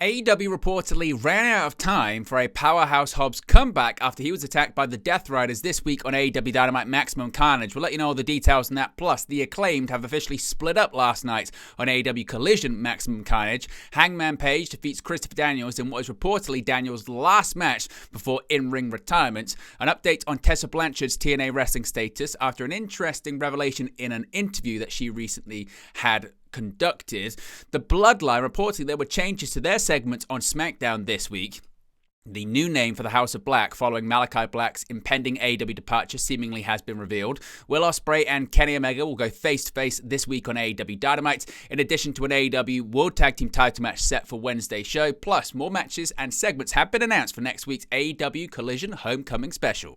AEW reportedly ran out of time for a Powerhouse Hobbs comeback after he was attacked by the Death Riders this week on AEW Dynamite Maximum Carnage. We'll let you know all the details on that. Plus, the Acclaimed have officially split up last night on AEW Collision Maximum Carnage. Hangman Page defeats Christopher Daniels in what is reportedly Daniels' last match before in-ring retirement. An update on Tessa Blanchard's TNA wrestling status after an interesting revelation in an interview that she recently had conducted. The Bloodline, reportedly there were changes to their segments on SmackDown this week. The new name for the House of Black following Malachi Black's impending AEW departure seemingly has been revealed. Will Ospreay and Kenny Omega will go face-to-face this week on AEW Dynamite, in addition to an AEW World Tag Team title match set for Wednesday's show. Plus, more matches and segments have been announced for next week's AEW Collision Homecoming Special.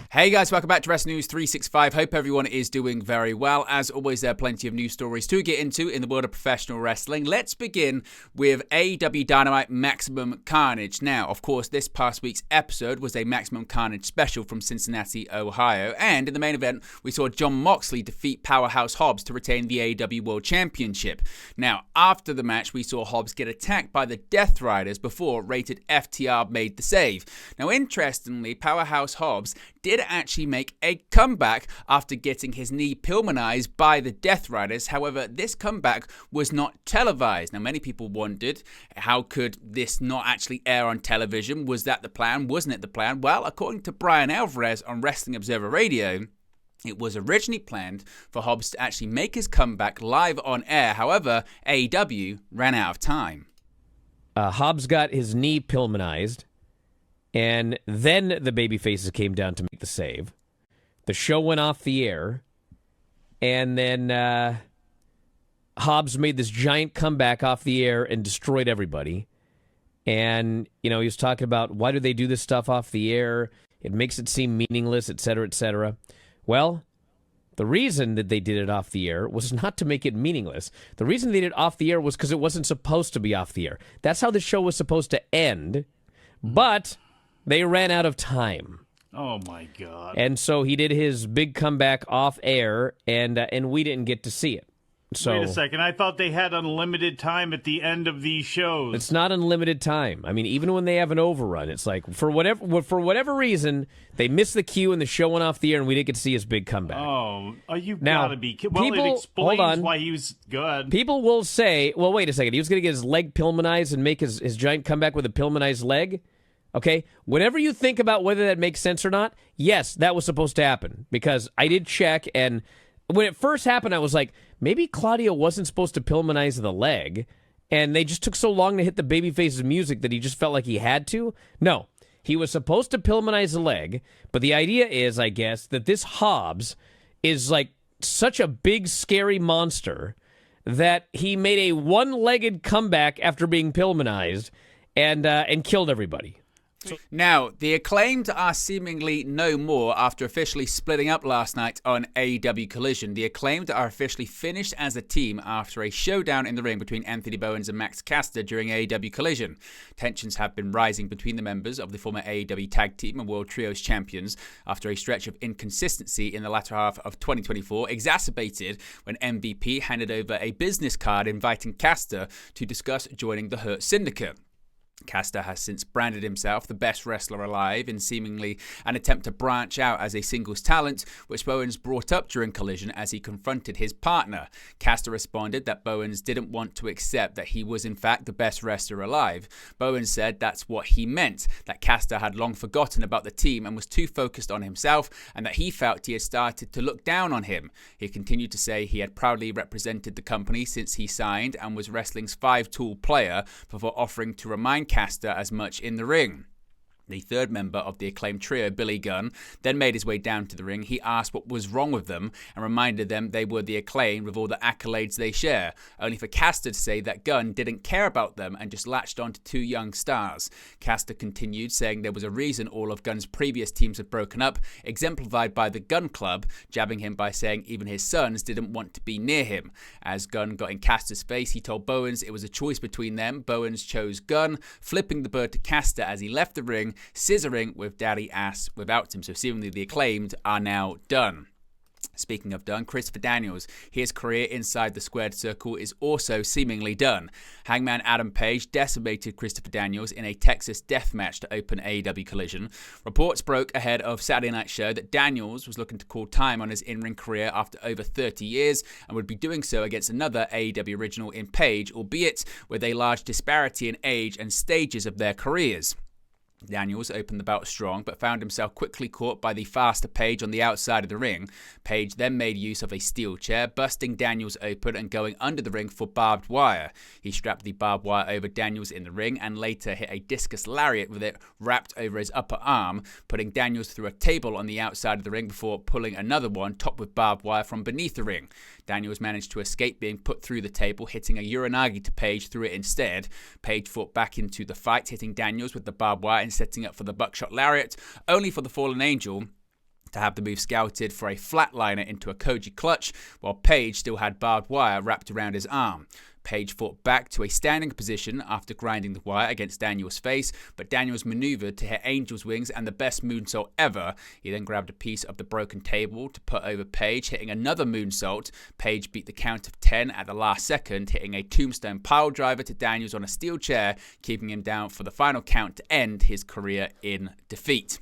Hey guys, welcome back to Wrestling News 365. Hope everyone is doing very well. As always, there are plenty of news stories to get into in the world of professional wrestling. Let's begin with AEW Dynamite Maximum Carnage. Now, of course, this past week's episode was a Maximum Carnage special from Cincinnati, Ohio. And in the main event, we saw Jon Moxley defeat Powerhouse Hobbs to retain the AEW World Championship. Now, after the match, we saw Hobbs get attacked by the Death Riders before rated FTR made the save. Now, interestingly, Powerhouse Hobbs did actually make a comeback after getting his knee Pillmanized by the Death Riders. However, this comeback was not televised. Now, many people wondered, how could this not actually air on television? Was that the plan? Wasn't it the plan? Well, according to Brian Alvarez on Wrestling Observer Radio, it was originally planned for Hobbs to actually make his comeback live on air. However, AEW ran out of time. Hobbs got his knee Pillmanized. And then the babyfaces came down to make the save. The show went off the air. And then Hobbs made this giant comeback off the air and destroyed everybody. And, you know, he was talking about, why do they do this stuff off the air? It makes it seem meaningless, etc., etc. Well, the reason that they did it off the air was not to make it meaningless. The reason they did it off the air was because it wasn't supposed to be off the air. That's how the show was supposed to end. But they ran out of time. Oh, my God. And so he did his big comeback off air, and we didn't get to see it. So, wait a second. I thought they had unlimited time at the end of these shows. It's not unlimited time. I mean, even when they have an overrun, it's like, for whatever reason, they missed the cue and the show went off the air, and we didn't get to see his big comeback. Oh, you've now, got to be kidding. Well, it explains why he was good. People will say, well, wait a second. He was going to get his leg Pillmanized and make his giant comeback with a Pillmanized leg? Okay, whenever you think about whether that makes sense or not, yes, that was supposed to happen. Because I did check, and when it first happened, I was like, maybe Claudio wasn't supposed to Pillmanize the leg, and they just took so long to hit the babyface's music that he just felt like he had to. No, he was supposed to Pillmanize the leg, but the idea is, I guess, that this Hobbs is like such a big, scary monster that he made a one-legged comeback after being Pillmanized and killed everybody. Now, the Acclaimed are seemingly no more after officially splitting up last night on AEW Collision. The Acclaimed are officially finished as a team after a showdown in the ring between Anthony Bowens and Max Caster during AEW Collision. Tensions have been rising between the members of the former AEW Tag Team and World Trios champions after a stretch of inconsistency in the latter half of 2024, exacerbated when MVP handed over a business card inviting Caster to discuss joining the Hurt Syndicate. Caster has since branded himself the best wrestler alive in seemingly an attempt to branch out as a singles talent, which Bowens brought up during Collision as he confronted his partner. Caster responded that Bowens didn't want to accept that he was in fact the best wrestler alive. Bowens said that's what he meant, that Caster had long forgotten about the team and was too focused on himself, and that he felt he had started to look down on him. He continued to say he had proudly represented the company since he signed and was wrestling's five-tool player before offering to remind Caster as much in the ring. The third member of the Acclaimed trio, Billy Gunn, then made his way down to the ring. He asked what was wrong with them and reminded them they were the Acclaimed with all the accolades they share, only for Caster to say that Gunn didn't care about them and just latched on to two young stars. Caster continued, saying there was a reason all of Gunn's previous teams had broken up, exemplified by the Gunn Club, jabbing him by saying even his sons didn't want to be near him. As Gunn got in Caster's face, he told Bowens it was a choice between them. Bowens chose Gunn, flipping the bird to Caster as he left the ring, scissoring with Daddy Ass without him. So seemingly the Acclaimed are now done. Speaking of done, Christopher Daniels, his career inside the squared circle is also seemingly done. Hangman Adam Page decimated Christopher Daniels in a Texas death match to open AEW Collision. Reports broke ahead of Saturday Night's show that Daniels was looking to call time on his in-ring career after over 30 years and would be doing so against another AEW original in Page, albeit with a large disparity in age and stages of their careers. Daniels opened the bout strong, but found himself quickly caught by the faster Page on the outside of the ring. Page then made use of a steel chair, busting Daniels open and going under the ring for barbed wire. He strapped the barbed wire over Daniels in the ring and later hit a discus lariat with it wrapped over his upper arm, putting Daniels through a table on the outside of the ring before pulling another one topped with barbed wire from beneath the ring. Daniels managed to escape being put through the table, hitting a Uranagi to Page through it instead. Page fought back into the fight, hitting Daniels with the barbed wire and setting up for the buckshot lariat, only for the Fallen Angel to have the move scouted for a flatliner into a Koji clutch, while Page still had barbed wire wrapped around his arm. Page fought back to a standing position after grinding the wire against Daniels' face, but Daniels maneuvered to hit Angel's wings and the best moonsault ever. He then grabbed a piece of the broken table to put over Page, hitting another moonsault. Page beat the count of 10 at the last second, hitting a tombstone pile driver to Daniels on a steel chair, keeping him down for the final count to end his career in defeat.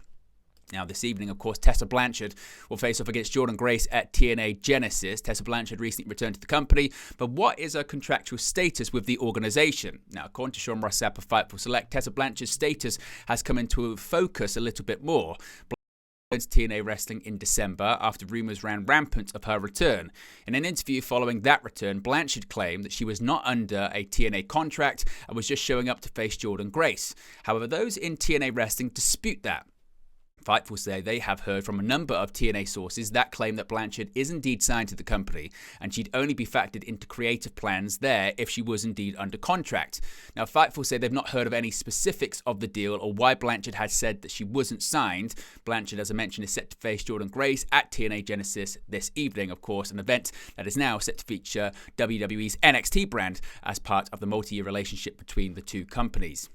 Now, this evening, of course, Tessa Blanchard will face off against Jordynne Grace at TNA Genesis. Tessa Blanchard recently returned to the company, but what is her contractual status with the organization? Now, according to Sean Rossap of Fightful Select, Tessa Blanchard's status has come into focus a little bit more. TNA Wrestling in December after rumors ran rampant of her return. In an interview following that return, Blanchard claimed that she was not under a TNA contract and was just showing up to face Jordynne Grace. However, those in TNA Wrestling dispute that. Fightful say they have heard from a number of TNA sources that claim that Blanchard is indeed signed to the company and she'd only be factored into creative plans there if she was indeed under contract. Now, Fightful say they've not heard of any specifics of the deal or why Blanchard had said that she wasn't signed. Blanchard, as I mentioned, is set to face Jordynne Grace at TNA Genesis this evening, of course, an event that is now set to feature WWE's NXT brand as part of the multi-year relationship between the two companies.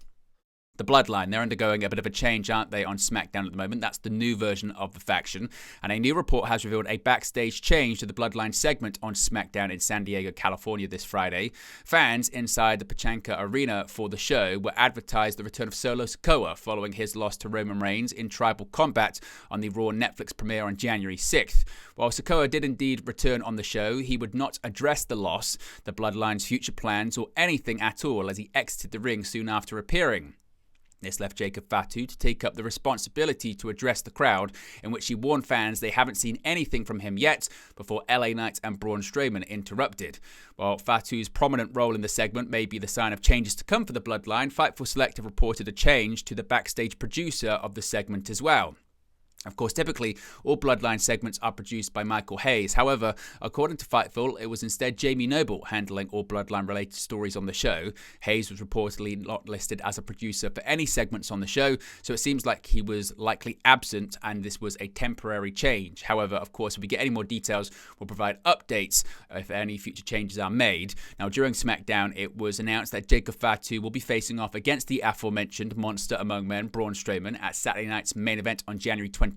The Bloodline, they're undergoing a bit of a change, aren't they, on SmackDown at the moment? That's the new version of the faction. And a new report has revealed a backstage change to the Bloodline segment on SmackDown in San Diego, California this Friday. Fans inside the Pachanka Arena for the show were advertised the return of Solo Sikoa following his loss to Roman Reigns in Tribal Combat on the Raw Netflix premiere on January 6th. While Sikoa did indeed return on the show, he would not address the loss, the Bloodline's future plans, or anything at all as he exited the ring soon after appearing. This left Jacob Fatu to take up the responsibility to address the crowd, in which he warned fans they haven't seen anything from him yet before LA Knight and Braun Strowman interrupted. While Fatu's prominent role in the segment may be the sign of changes to come for the Bloodline, Fightful Select have reported a change to the backstage producer of the segment as well. Of course, typically, all Bloodline segments are produced by Michael Hayes. However, according to Fightful, it was instead Jamie Noble handling all Bloodline-related stories on the show. Hayes was reportedly not listed as a producer for any segments on the show, so it seems like he was likely absent and this was a temporary change. However, of course, if we get any more details, we'll provide updates if any future changes are made. Now, during SmackDown, it was announced that Jacob Fatu will be facing off against the aforementioned monster among men, Braun Strowman, at Saturday night's main event on January 25th,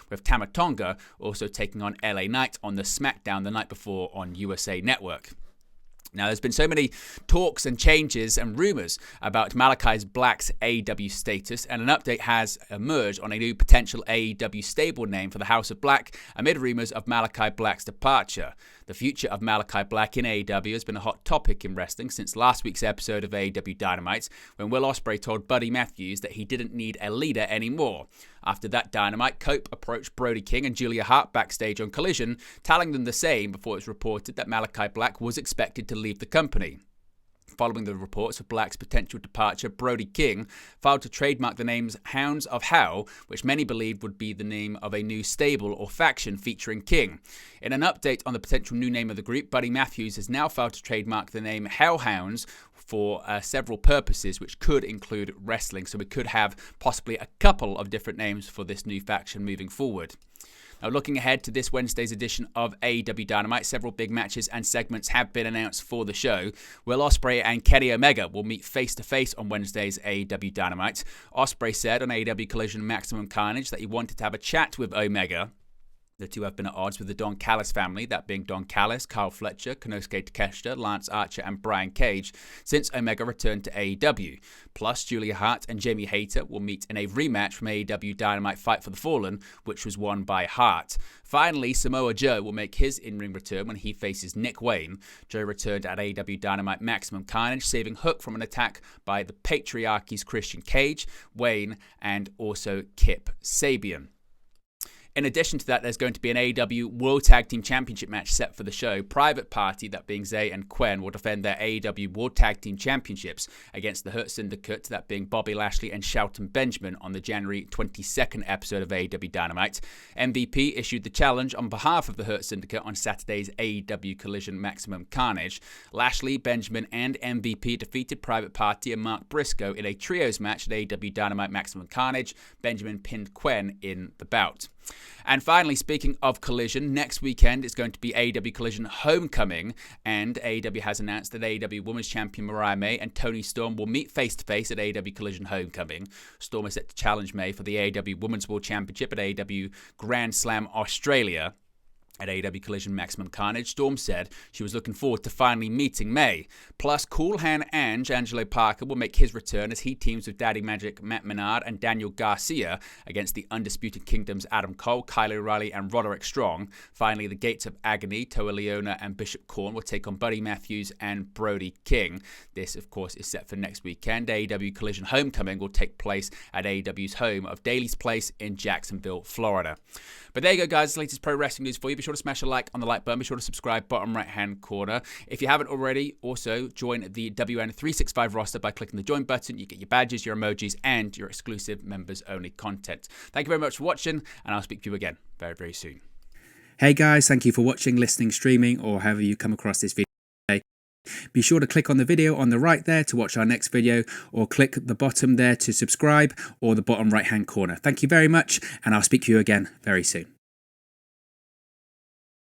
with Tama Tonga also taking on LA Knight on the SmackDown the night before on USA Network. Now, there's been so many talks and changes and rumors about Malachi Black's AEW status, and an update has emerged on a new potential AEW stable name for the House of Black amid rumors of Malachi Black's departure. The future of Malachi Black in AEW has been a hot topic in wrestling since last week's episode of AEW Dynamite, when Will Ospreay told Buddy Matthews that he didn't need a leader anymore. After that Dynamite, Cope approached Brody King and Julia Hart backstage on Collision, telling them the same before it was reported that Malachi Black was expected to leave the company. Following the reports of Black's potential departure, Brody King filed to trademark the names Hounds of Hell, which many believed would be the name of a new stable or faction featuring King. In an update on the potential new name of the group, Buddy Matthews has now filed to trademark the name Hellhounds for several purposes, which could include wrestling. So we could have possibly a couple of different names for this new faction moving forward. Now, looking ahead to this Wednesday's edition of AEW Dynamite, several big matches and segments have been announced for the show. Will Ospreay and Kenny Omega will meet face-to-face on Wednesday's AEW Dynamite. Ospreay said on AEW Collision Maximum Carnage that he wanted to have a chat with Omega. The two have been at odds with the Don Callis family, that being Don Callis, Kyle Fletcher, Konosuke Takeshita, Lance Archer, and Brian Cage, since Omega returned to AEW. Plus, Julia Hart and Jamie Hayter will meet in a rematch from AEW Dynamite Fight for the Fallen, which was won by Hart. Finally, Samoa Joe will make his in-ring return when he faces Nick Wayne. Joe returned at AEW Dynamite Maximum Carnage, saving Hook from an attack by the Patriarchy's Christian Cage, Wayne, and also Kip Sabian. In addition to that, there's going to be an AEW World Tag Team Championship match set for the show. Private Party, that being Zay and Quen, will defend their AEW World Tag Team Championships against the Hurt Syndicate, that being Bobby Lashley and Shelton Benjamin, on the January 22nd episode of AEW Dynamite. MVP issued the challenge on behalf of the Hurt Syndicate on Saturday's AEW Collision Maximum Carnage. Lashley, Benjamin, and MVP defeated Private Party and Mark Briscoe in a trios match at AEW Dynamite Maximum Carnage. Benjamin pinned Quen in the bout. And finally, speaking of Collision, next weekend is going to be AEW Collision Homecoming, and AEW has announced that AEW Women's Champion Mariah May and Toni Storm will meet face-to-face at AEW Collision Homecoming. Storm is set to challenge May for the AEW Women's World Championship at AEW Grand Slam Australia. At AEW Collision Maximum Carnage, Storm said she was looking forward to finally meeting May. Plus, Cool Hand Ange, Angelo Parker, will make his return as he teams with Daddy Magic, Matt Menard, and Daniel Garcia against the Undisputed Kingdom's Adam Cole, Kyle O'Reilly, and Roderick Strong. Finally, the Gates of Agony, Toa Leona, and Bishop Korn will take on Buddy Matthews and Brody King. This, of course, is set for next weekend. AEW Collision Homecoming will take place at AEW's home of Daly's Place in Jacksonville, Florida. But there you go, guys. The latest pro wrestling news for you. Be sure to smash a like on the like button. Be sure to subscribe, bottom right-hand corner. If you haven't already, also join the WN365 roster by clicking the join button. You get your badges, your emojis, and your exclusive members-only content. Thank you very much for watching, and I'll speak to you again very, very soon. Hey guys, thank you for watching, listening, streaming, or however you come across this video. Be sure to click on the video on the right there to watch our next video, or click the bottom there to subscribe, or the bottom right hand corner. Thank you very much, and I'll speak to you again very soon.